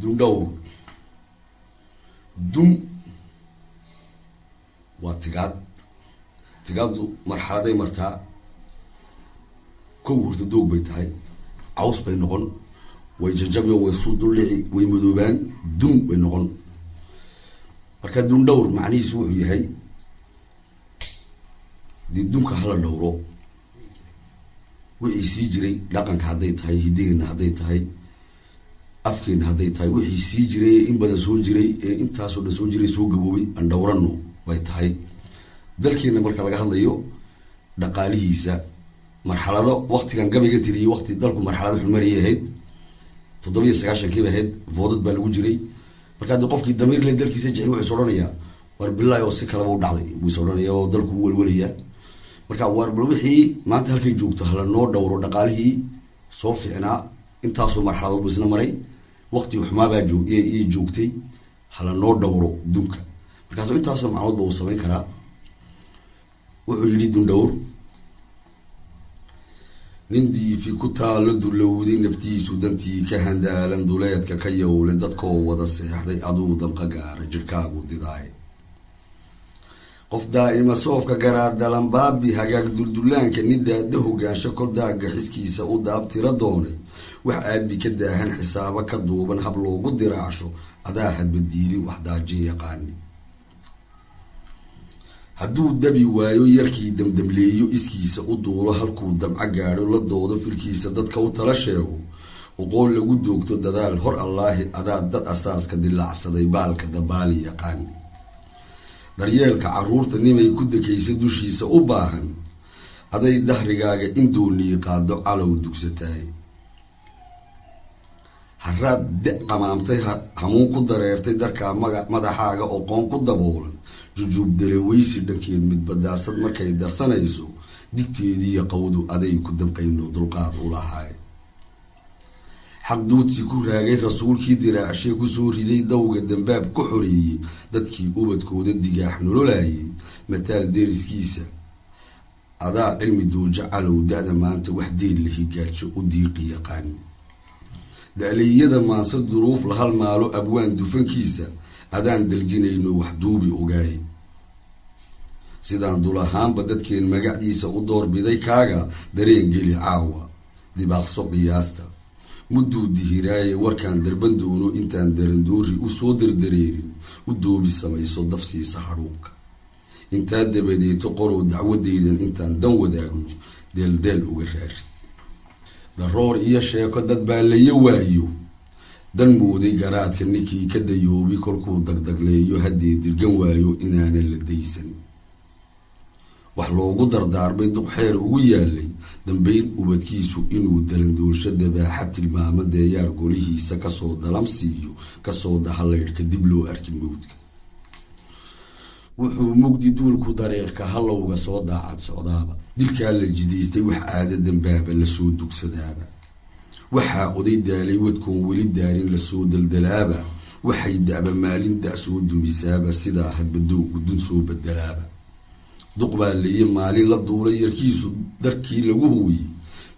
دون دور دون واتقاد مرحلة مرتا كور تدوق بيتهاي عوص بينقون ويججبوا ويصودوا اللي ويمذوبان دون بينقون مركز دون دور معني سوء هاي دي دون كهلا دورو ويسي جري لقن كهديت هاي هدين هديت هاي أفكين هديت هاي ويسي جري إن بدأ سو جري إن تاسو سو جري سو جبوبي أن دورانو بيت هاي dalkiina marka laga hadlayo dhaqaalihiisa marxalado waqtigan gabayga tiriyay waqti dalku marxalad xumariye ahayd 790 ahayd voodad baa lagu jiray marka qofkii damiir leh dalkiisa jecel wuxuu sooranayaa war billahi oo si kala u dhacday buu sooranayaa oo dalku walwaliya marka war wixii maanta halkay joogto hala noo dhowro dhaqaalihii soo fiicnaa intaas oo marxaladood bisna maray waqti xumaa baa joogtay hala noo dhowro dunka markaas intaas oo macluud buu sameyn karaa ويريد دور نندي في كتال دلودي نفتي سودنتي كهندا لندولات ككيو لدتكو ودا سيحدي ادو دنقا رجلكاغو ديداي قف دائما صوف كغراد دلان بابي هاغاق دلدلان كنيدا دهو غاشا كل داغ خسكيسا او دابتيرا دوني وحاد بي كداهن حسابا كدوبن حبلوغو ديراشو ادا حد بديلي وحدا جي يقاني hadduu dabi waayo yarkii damdamleeyo iskiisa u duulo halkuu damca gaadho la doodo filkiisa dadka u tala sheego oqoon lagu doogto dadaal hor allaahi adaa dad asaaska dilaacsaday baalka dabaali yaqaani daryeelka carruurta nimay ku dakaysa dushiisa u baahan aday dahrigaaga in doonii qaado calow dugsataay harraad qamaamtay hamuun ku dareertay darkaa madaxaaga oqoon ku daboolan jujub daleweysi dhankeed mid badaasad markay darsanayso digteedii qowdu aday ku dabqayno dulqaad u lahaay xaqduudsi ku raagay rasuulkii diraacshee ku soo riday dawga dambaab ku xoreeyay dadkii ubadkooda digaax nololayay mataal deriskiisa adaa cilmi dooja calow da'da maanta wax deed la higaajo u diiqi yaqaan daaliyada maansa duruuf la hal maalo abwaan dufankiisa adaan dalginayno wax duubi ogaay sidaan dulahaanba dadkeen magacdiisa u doorbiday kaaga dareen geli caawa dibaaqso qiyaasta mudduu dihiraaye warkaan darban doono intaan darandoori u soo dardareerin u doobi samayso dafsiisa hadhuubka intaa dabadeeto qorow dacwadeydan intaan dan wadaagno deeldeel uga raari daroor iyo sheeko dad baa layo waayo dan mooday garaadka ninkii ka dayoobi kolkuu dagdagleeyo haddii dirgan waayo inaanan la daysan wax loogu dardaarmay duqxeer ugu yaalay dambayn ubadkiisu inuu dalandoolsho dabaaxa tilmaamo deeyaar golihiisa kasoo dalamsiiyo kasoo dahalaydhka dib loo arkin mawdka wuxuu mugdi duulku dariiqka halowga soo daacad socdaaba dilkaa la jidaystay wax caada dambaaba lasoo dugsadaaba waxaa oday daalay wadkoon weli daarin lasoo daldalaaba waxay da'ba maalin da' soo dumisaaba sidaa hadbadoo gudun soo bedelaaba duq baa leeye maalin la duulay yarkiisu darkii lagu hooyey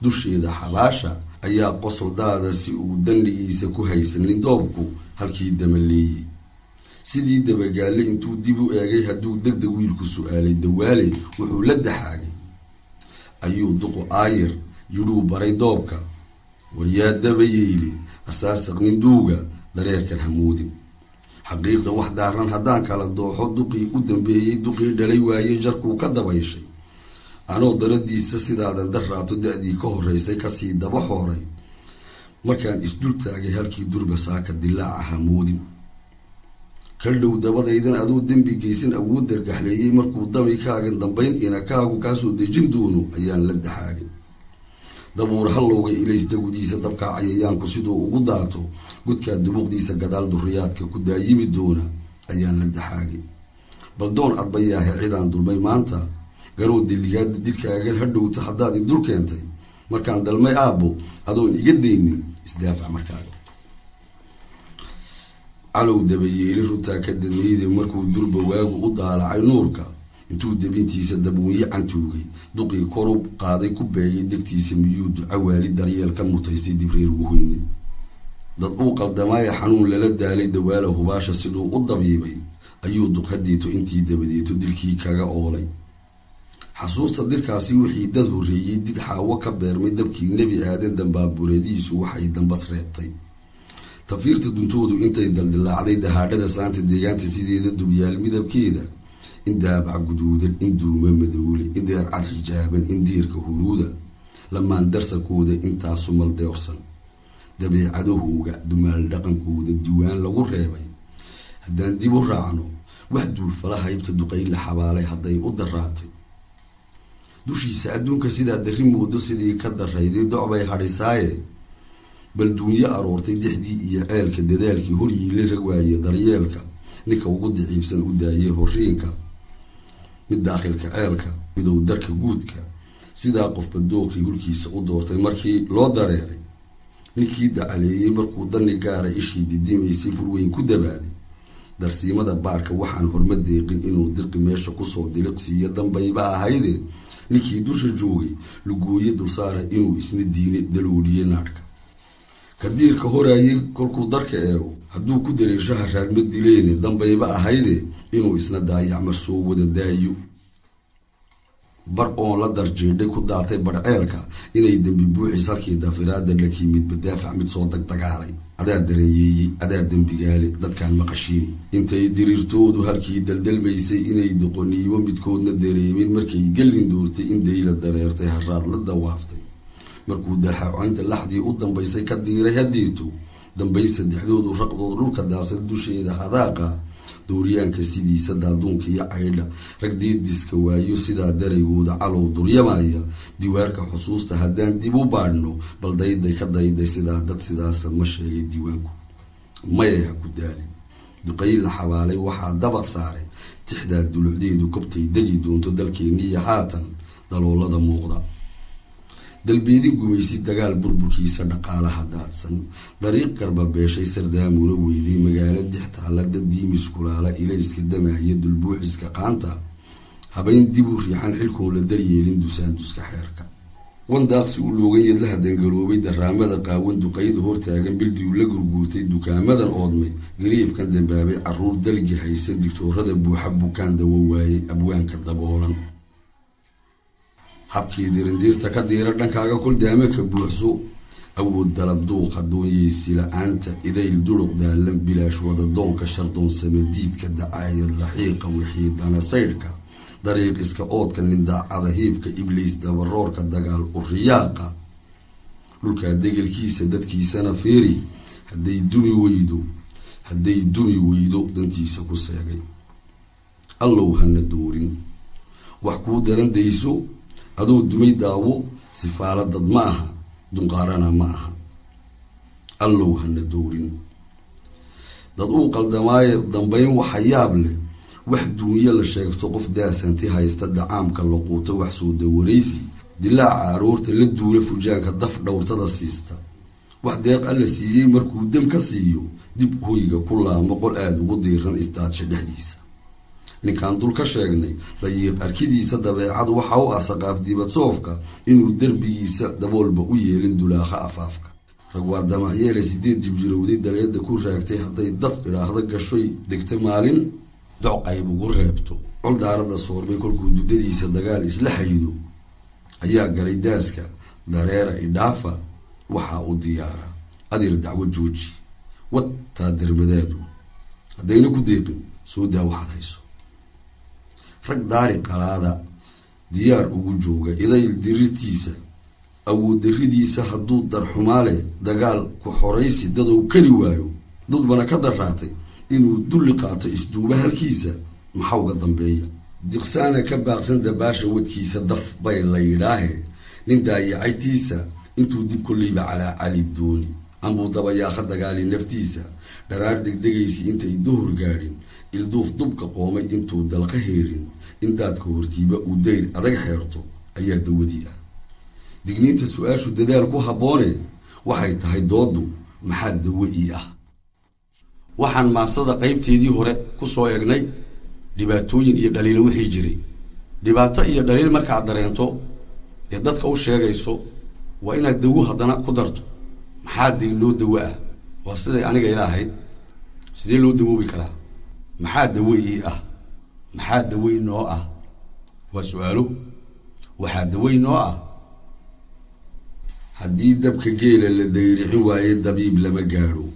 dusheeda xabaasha ayaa qosoldaada si uu dandhigiisa ku haysanin doobku halkii damaleeyey sidii dabagaalle intuu dib u eegay hadduu degdeg wiilku su'aalay dawaale wuxuu la daxaagay ayuu duqu aayir yidhuu baray doobka waryaa daba yeeli asaasaq nin duuga dareerkan hamoodin xaqiiqda wax daaran haddaan kala dooxo duqii u dambeeyey duqii dhalay waayey jarkuu ka dabayshay anoo daradiisa sidaadan darraato da'dii ka horraysay kasii daba xooray markaan isdul taagay halkii durba saaka dilaaca hamoodin kaldhow dabadaydan aduu dembi geysan awood dargaxleeyey markuu damikaagan dambayn inakaagu kaasoo dejin doono ayaan la daxaagay dabuur halowga ilaysta gudiisa dabkaa cayayaanku siduu ugu daato gudkaa dubuqdiisa gadaal duriyaadka ku daayimi doona ayaan la daxaagay baldoon adbayaahe cidaan dulmay maanta garoo diligaada dilkaagan hadhowta haddaad i dul keentay markaan dalmay aabbo adoon iga daynin isdaafac markaaga calow dabayeeli runtaa ka dameeyday markuu durba waagu u daalacay nuurka intuu dabintiisa dabuunyo cantuugay duqii korub qaaday ku beegay degtiisa miyuu duca waali daryeel ka mutaystay dibreer ugu hoynin dad uu qaldamaaya xanuun lala daalay dawaala hubaasha siduu u dabiibay ayuu duqadiito intii dabadeeto dilkii kaga oolay xasuusta dirkaasi wixii dad horeeyay did xaawo ka beermay dabkii nebi aadan dambaabureediisu waxay dambas reebtay tafiirta duntoodu intay daldilaacday dahaadhada saanta deegaanta sideeda dubyaal midabkeeda in daabac guduudan in duuma madowle in deercad xijaaban in diirka huruuda lamaan darsakooda intaasu maldeorsan dabeecadahooga dumaal dhaqankooda diwaan lagu reebay haddaan dib u raacno wax duulfala haybta duqayn la xabaalay hadday u daraatay dushiisa adduunka sidaa darri moodo sidii ka darayday docbay hadhisaaye bal duunyo aroortay dixdii iyo ceelka dadaalkii horyiile rag waaye daryeelka ninka ugu daciifsan u daayay horiinka mid daakhilka ceelka midow darka guudka sidaa qofba dooqii hulkiisa u doortay markii loo dareeray ninkii dacaleeyey markuu dani gaara ishii didimaysay furweyn ku dabaaday darsiimada baarka waxaan horma deeqin inuu dirqi meesha kusoo diliqsiiyo dambayba ahayde ninkii dusha joogay lugooye dulsaara inuu isna diine dalooliye naadhka kadiirka horaayay kolkuu darka eego hadduu ku dareershaha raadma dileene dambayba ahayde inuu isna daayacma soo wada daayo bar oon la darjeedhay ku daatay barceelka inay dembi buuxis halkii dafiraada lakii midba daafac mid soo dagdagaalay adaa daranyeeyey adaa dembigaale dadkaan maqashiini intay diriirtoodu halkii daldalmaysay inay doqoniimo midkoodna dareemin markay gelin doortay in dayla dareertay haraad la dawaaftay markuu daxacoynta laxdii u dambaysay ka diiray haddeeto dambayn saddexdoodu raqdood dhulka daasad dusheeda hadaaqa dooriyaanka sidiisa daaduunka iyo caydha rag diidiska waayo sidaa daraygooda calow duryamaya diwaarka xusuusta haddaan dib u baadhno bal dayday ka dayday sidaa dad sidaasa ma sheegay diiwaanku maya ha ku daalin duqayn la xabaalay waxaa dabaq saaray tixdaa dulucdeedu kobtay degi doonto dalkeenniya haatan daloolada muuqda dalbeedi gumaysi dagaal burburkiisa dhaqaalaha daadsan dariiq garba beeshay sardaamula weyday magaalo dixtaalada diimis kulaala ilayska damaaya dulbuuxiska qaanta habayn dib u riixan xilkoon la daryeelin dusaanduska xeerka wandaaqsi u loogan yadlaha dangaloobay daraamada qaawan duqayda hortaagan bildii la gurguurtay dukaamadan oodmay gariifkan dambaabay caruur dalgi haysan digtoorada buuxa bukaan dawo waayey abwaanka daboolan habkii dirindiirta ka diira dhankaaga kol daamaka buuxso awood dalab duuqa doonyeysi la-aanta idayl duruq daalan bilaash wada doonka shardoon samadiidka dacaayad laxiiqa wixii dana saydhka dariiq iska oodka nindaacada hiifka ibliis dabaroorka dagaal u riyaaqa dhulkaa degelkiisa dadkiisana feeri hadday dumi weydo dantiisa ku seegay allow hana doorin wax kuu daran dayso adoo dumay daawo sifaala dad ma aha dunqaarana ma aha allow hana doorin dad uu qaldamaayo dambayn waxa yaab leh wax duunyo la sheegto qof daasanti haysta dacaamka laquuto wax soo dawaraysi dilaaca aroorta la duula fujaanka daf dhowrtada siista wax deeq alla siiyey markuu dam ka siiyo dib hoyga ku laamo qol aada ugu diiran istaadsha dhexdiisa ninkaan dul ka sheegnay dayiiq arkidiisa dabeecad waxa u asaqaaf dibad soofka inuu derbigiisa daboolba u yeelin dulaakha afaafka rag waa damacyeele 8 jibjirowday daleeda ku raagtay hadday daf idhaahda gashoy degta maalin doqayb ugu reebto col daarada soorbay kolkuu dudadiisa dagaal isla xayido ayaa galay daaska dareera idhaafa waxaa u diyaara adir dacwo jooji wataa dermadaadu haddayna ku deeqin soo daa waxaad hayso rag daari qalaada diyaar ugu jooga idayl dirirtiisa awood daridiisa hadduu darxumaale dagaal ku xoraysi dadow kari waayo dudbana ka daraatay inuu dulli qaato isduuba halkiisa maxawga dambeeya diqsaana ka baaqsan dabaasha wadkiisa daf bay la yidhaahe nin daayacaytiisa intuu dib kolleyba calaa cali dooni ambuu dabayaakha dagaali naftiisa dharaar degdegaysi intay duhur gaadhin ilduuf dubka qoomay intuu dalqa heerin in daadka hortiiba uu dayr adag xeerto ayaa dawadii ah digniinta su-aashu dadaal ku habboone waxay tahay doodu maxaa dawo ii ah waxaan maasada qaybteedii hore ku soo eegnay dhibaatooyin iyo dhaliilo wixii jiray dhibaato iyo dhaliil markaad dareento ee dadka u sheegayso waa inaad dawo haddana ku darto maxaa loo dawo ah وصدق أنا جاي لهاي سيدي لو دوبي كلا محاد دوي محاد دوي نوعه وسؤاله وحاد دوي نوعه حديد دبك جيل اللي داير حواي الدبيب لما قالوا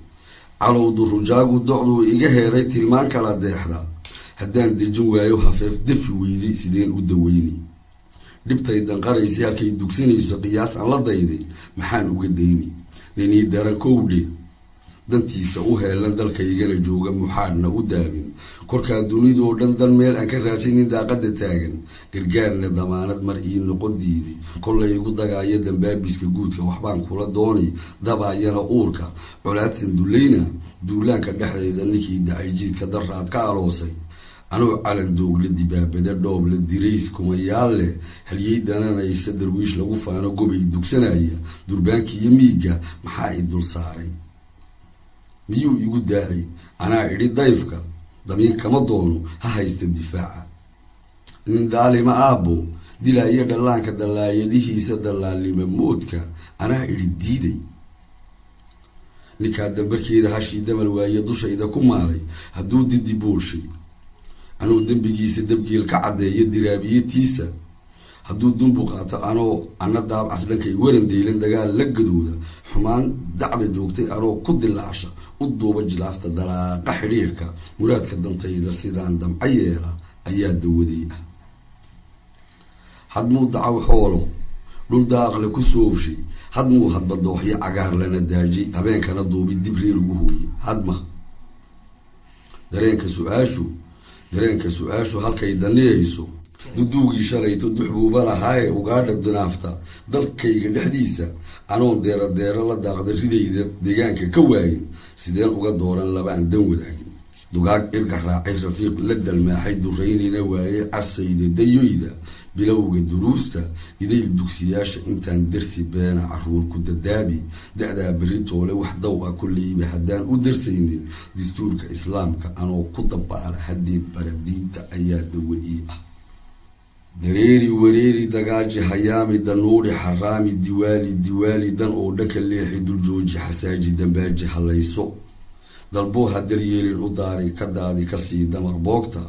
على وضر جاقو دعضو إيجاه ريت المان كلا ديحدا هدان دي جوايو حفيف دفي ويدي سيدين ودويني دبتا يدان قريسي هالكي دوكسيني يسو قياس على دايدي محان وقديني ليني داران كودي dantiisa u heelan dalkaygana jooga muxaadna u daabin korka dunida oo dhan meel aan ka raajinin daaqada taagan gargaarna damaanad mar ii noqon diiday kollay igu dagaaya dambaabiska guudka waxbaan kula doonay dabaayana uurka colaadsan dulayna duulaanka dhexdeeda ninkii dacay jiidka daraad ka aloosay anoo calan doogle dibaabada dhooble dirays kuma yaale haliyay dananaysa darwiish lagu faano gobay dugsanaya durbaanki iyo miiga maxaa i dul saaray miyuu igu daacay anaa idhi dayfka damiin kama doono ha haysta difaaca nin daalima aabbo dilaya dhallaanka dallaayadihiisa dallaalima moodka anaa idhi diiday ninkaa dambarkeeda hashii damal waaye dushayda ku maalay hadduu didi boolshay anuu dembigiisa dabgeel ka caddeeyo diraabiyatiisa hadduu dumbu qaato anoo ana daabcas dhankay waran deylan dagaal la gadooda xumaan dacda joogtay anoo ku dilaasha u duuba jilaafta dalaaqa xidhiirka muraadka dantayda sidaan damca yeela ayaa dawaday ah hadmuu dacaw xoolo dhul daaqle ku soofshay hadmuu hadba dooxyo cagaar lana daajay habeenkana duubi dib reer ugu hooye hadma dareenka su-aashu halkay daniyayso duduugii shalayto duxbuuba lahaaye ugaadha dinaafta dalkayga dhexdiisa anoon deera la daaqda ridayda deegaanka ka waayin sideen uga dooran laba aan dan wadaagin dugaag irka raacay rafiiq la dalmaaxay duraynina waaye casayda dayoyda bilowga duruusta idayl dugsiyaasha intaan darsi beena caruur ku dadaabi da'daa berri toole wax daw ah kulleyba haddaan u darsaynin dastuurka islaamka anoo ku dabaala haddeed baradiinta ayaa dawa-ii ah dareeri wareeri dagaaji hayaami danuuri xaraami diwaali dan oo dhanka leexi dul jooji xasaaji dambaaji halayso dalboo ha daryeelin u daari ka daadi kasii damar boogta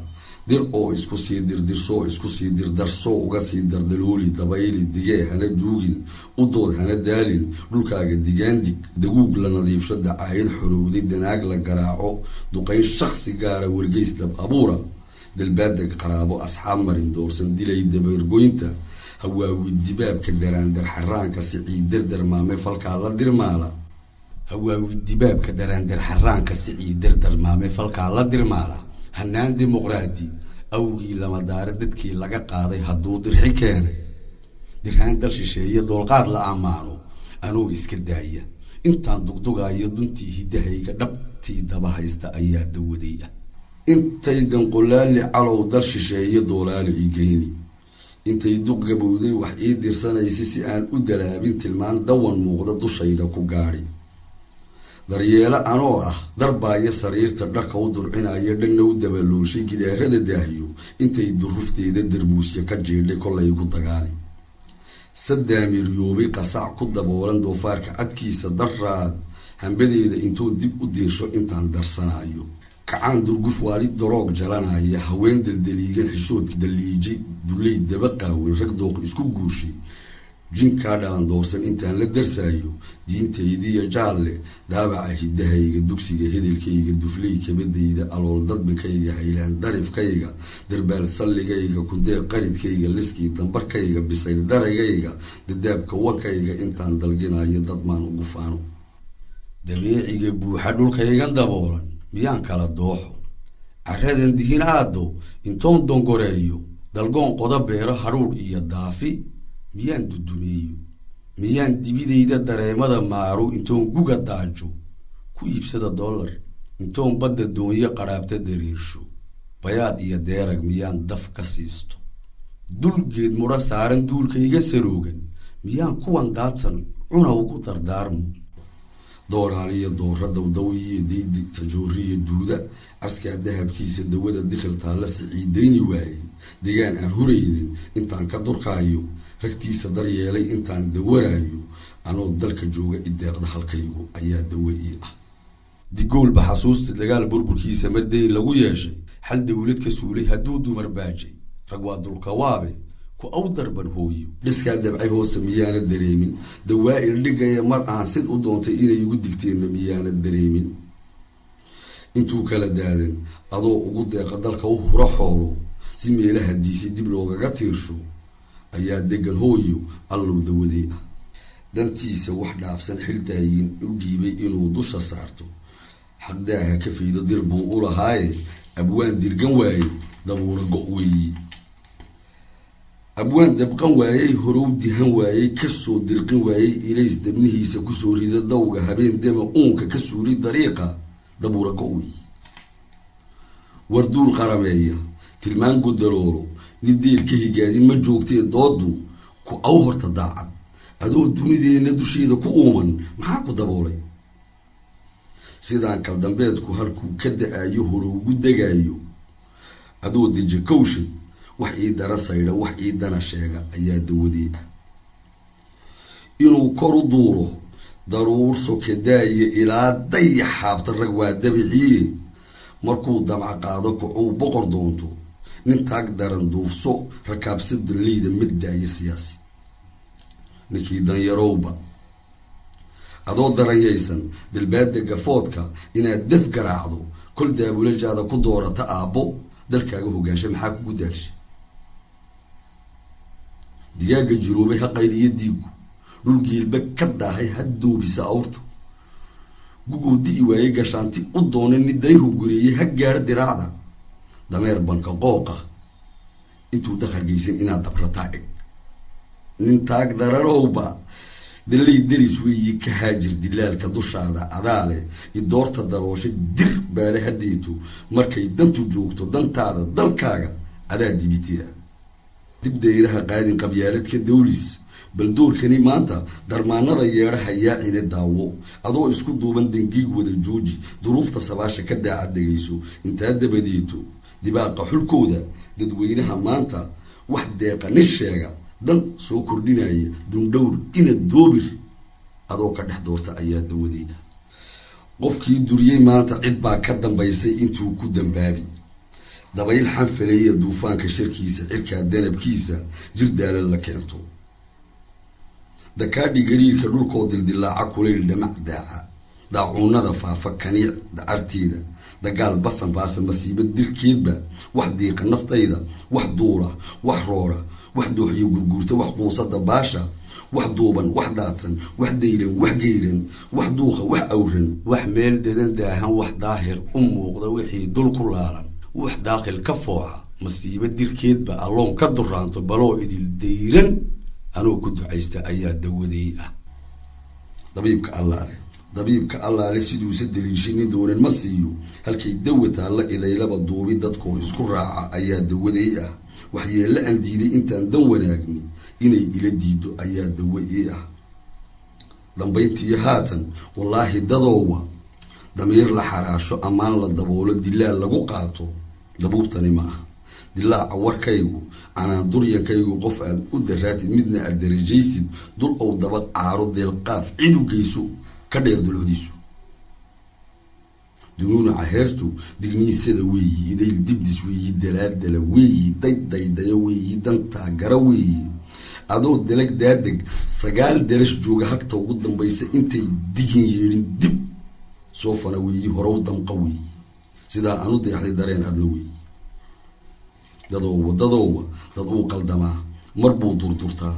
dir oo isku sii dirdirsoo isku sii dirdarsoo uga sii dardalooli dabayli digee hana duugin u dood hana daalin dhulkaaga digaandig daguug la nadiifsho dacaayad xorowday danaag la garaaco duqayn shakhsi gaara wargeys dab abuura dalbaadeg qaraabo asxaab marin doorsan dilay dabargoynta hawaawi dibaabka daraandar xaraanka sicii dardarmaame falkaa la dirmaala hawaawi dibaabka daraandar xaraanka sicii dardarmaame falkaa la dirmaala hanaan dimuqraadi awgii lama daara dadkii laga qaaday hadduu dirxi keenay dirhaan dal shisheeye doolqaad la ammaano anuu iska daaya intaan dugdugayo duntii hidahayga dhabtii daba haysta ayaa dawaday ah intay danqolaali calow dal shisheeye doolaali ii geyni intay duq gabowday wax ii dirsanaysay si aan u dalaabin tilmaan dawan muuqda dushayda ku gaadhi daryeelo anoo ah darbaaya sariirta dharka u durcinaya dhanna u dabalooshay gidaarada daahiyo intay durufteeda darmuusya ka jiidhay kollay ku dagaali sadaamiryoobay qasac ku daboolan doofaarka cadkiisa daraad hambadeeda intuu dib u diirsho intaan darsanayo kacaan durguf waalid daroog jalanaya haween daldaliigan xishoodka daliijay dulay daba qaawen rag dooq isku guushay jinkaa dhalan doorsan intaan la darsayo diintaydiiyo jaalle daabaca hidahayga dugsiga hedelkayga duflay kabadayda alool dadbankayga haylaan darifkayga darbaal salligayga kundee qaridkayga liskii dambarkayga bisayl daragayga dadaabka wankayga intaan dalginayo dadmaan ugu faano dabeeciga buuxa dhulkaygan daboolan miyaan kala dooxo caradan dihin aado intoon dongoreeyo dalgoon qoda beero haruudh iyo daafi miyaan dudumeeyo miyaan dibidayda dareemada maaru intoon guga daajo ku iibsada dollar intoon badda doonyo qaraabta dareersho bayaad iyo deerag miyaan daf ka siisto dulgeed mudha saaran duulkayga saroogan miyaan kuwan daadsan cuna ugu dardaarmo dooraaliyo doora dawdawiyo deydig tajooriyo duuda askaa dahabkiisa dawada dikhiltaa la siciidayni waayey degaan aan huraynin intaan ka durkaayo ragtiisa daryeelay intaan dawaraayo anoo dalka jooga ideeqda halkaygu ayaa dawa ii ah digool ba xasuusta dagaal burburkiisa marday lagu yeeshay xal dawlad ka suulay hadduu dumar baajay rag waa dulka waabe ku aw darban hooyo dhiskaa dabcay hoose miyaana dareemin dawaa'il dhigaya mar aan sid u doontay inay igu digteenna miyaana dareemin intuu kala daadan adoo ugu deeqa dalka u hura xoolo si meelaha diisay dib loogaga tiirsho ayaa degan hooyo allow dawaday ah dantiisa wax dhaafsan xildaayin u dhiibay inuu dusha saarto xaqdaaha ka fiido dir buu u lahaaye abwaan dirgan waaye dabuura go' weeyi abwaan dabqan waayey horow dihan waayey kasoo dirqin waayey ilays dabnihiisa kusoo rida dawga habeen dema uunka ka suuri dariiqa dabuura go' weeyi warduur qarameeya tilmaan gudaloolo nin deel ka higaadin ma joogtee doodu ku aw horta daacad adoo dunideena dusheeda ku uuman maxaa ku daboolay sidaan kal dambeedku halkuu ka da-ayo horowgu degaayo adoo deja kawshay wax ii dara saydha wax ii dana sheega ayaa dawadii ah inuu kor u duuro daruur soke daaye ilaa dayaxaabta rag waa dabiciye markuu damca qaado kucuu boqor doonto nin taag daran duufso rakaabsada leyda magdaayo siyaasi ninkii danyarowba adoo daranyaysan dalbaada gafoodka inaad daf garaacdo kol daabulajaada ku doorata aabbo dalkaaga hogaansha maxaa kugu daalshay digaaga jiroobay ha qayliyo diigu dhul geelba ka daahay ha doobisa awrtu guguu di'i waayey gashaanti u doonay ni dayru gureeyey ha gaadho diraacda dameer banka qooqa intuu dakhargaysan inaad dabrataa eg nin taag dararowba dalay daris weeyi ka haajir dilaalka dushaada adaale idoorta daroosha dir baale hadeeto markay dantu joogto dantaada dalkaaga adaa dibitiya dib dayraha qaadin qabyaaladka dawlis bal doorkani maanta darmaanada yeedhaha yaacine daawo adoo isku duuban dangiig wada jooji duruufta sabaasha ka daacad dhegayso intaa dabadeeto dibaaqa xulkooda dadweynaha maanta wax deeqa nin sheega dan soo kordhinaya dundhowr ina doobir adoo ka dhex doorta ayaa dawadeyda qofkii duriyey maanta cid baa ka dambaysay intuu ku dambaabi dabayl xanfaleeya duufaanka sharkiisa cirkaa danabkiisa jirdaala la keento dakaadhi gariirka dhulkoo dildilaaca kulayl dhamac daaca daacuunada faafa kaniic dacarteeda dagaal basan baasa masiiba dirkeedba wax diiqa naftayda wax duula wax roora wax dooxiyo gurguurta wax quusada baasha wax duuban wax daadsan wax daylan wax geyran wax duuqa wax awran wax meel dadan daahan wax daahir u muuqda wixii dul ku laalan wax daaqil ka fooca masiiba dirkeedba alloon ka duraanto baloo idil dayran anoo ku ducaysta ayaa dawaday ah dabiibka allaale siduusa daliishinin doonan ma siiyo halkay dawataa la idaylaba duubi dadkoo isku raaca ayaa dawaday ah waxyeella aan diiday intaan dan wanaagni inay ila diido ayaa dawa ii ah dambayntii haatan wallaahi dadoowa damiir la xaraasho ammaan la daboolo dilaal lagu qaato dabuubtani ma aha dilaaca warkaygu anaan duryankaygu qof aad u daraatid midna aad darajaysid dul ow daba caaro deelqaaf cid u geyso ka dheer dulcdiisu dunuunaca heestu digniisada weeyi idayl dibdis weeyi dalaaldala weeyi daydaya weeyi dantaa gara weeyi adoo dalag daadeg 9 darash jooga hagta ugu dambaysa intay digin yeedhin dib soo fana weeyi horow damqa weeyi sidaa aanu deexday dareen adna weeyi dadoowa dad uu qaldamaa mar buu durdurtaa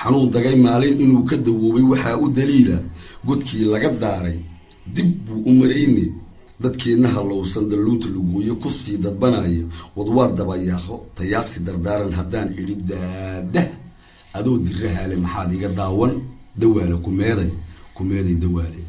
xanuun dagay maalin inuu ka dawoobay waxaa u daliila godkii laga daaray dib buu u marayne dadkeena halowsan dalluunta lugooyo ku sii dadbanaya wadwaad dabayaaqo tayaaqsi dardaaran haddaan idhi daada adoo dirahaale maxaad iga daawan dawaale kumeeday dawaale